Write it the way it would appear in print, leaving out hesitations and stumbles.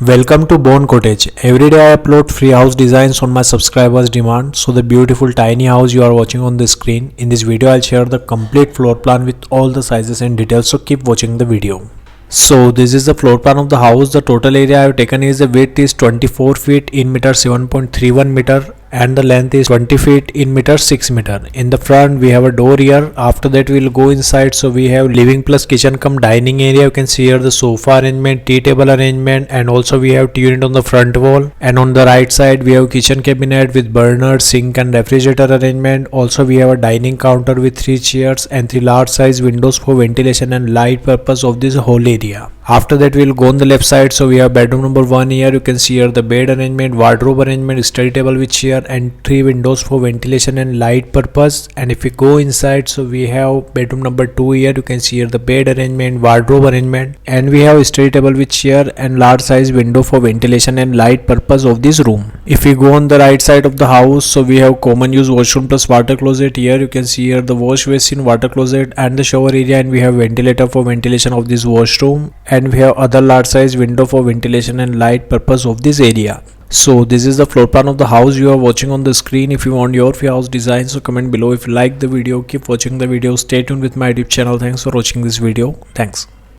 Welcome to Born Cottage. Every day I upload free house designs on my subscribers' demand. So the beautiful tiny house you are watching on the screen. In this video I'll share the complete floor plan with all the sizes and details. So keep watching the video. So this is the floor plan of the house. The total area I have taken is the width is 24 feet in meter 7.31 meter and the length is 20 feet in meter 6 meter. In the front we have a door here. After that we will go inside. So we have living plus kitchen come dining area. You can see here the sofa arrangement, tea table arrangement, and also we have tea unit on the front wall. And on the right side we have kitchen cabinet with burner, sink and refrigerator arrangement. Also we have a dining counter with 3 chairs and 3 large size windows for ventilation and light purpose of this whole area. After that we will go on the left side. So we have bedroom number 1 here. You can see here the bed arrangement, wardrobe arrangement, study table with chair and 3 windows for ventilation and light purpose. And if we go inside, so we have bedroom number 2 here. You can see here the bed arrangement, wardrobe arrangement, and we have study table with chair and large size window for ventilation and light purpose of this room. If we go on the right side of the house, so we have common use washroom plus water closet here. You can see here the wash basin, water closet and the shower area, and we have ventilator for ventilation of this washroom, and we have other large size window for ventilation and light purpose of this area. So this is the floor plan of the house you are watching on the screen. If you want your free house design, so comment below. If you like the video, keep watching the video. Stay tuned with my YouTube channel. Thanks for watching this video. Thanks.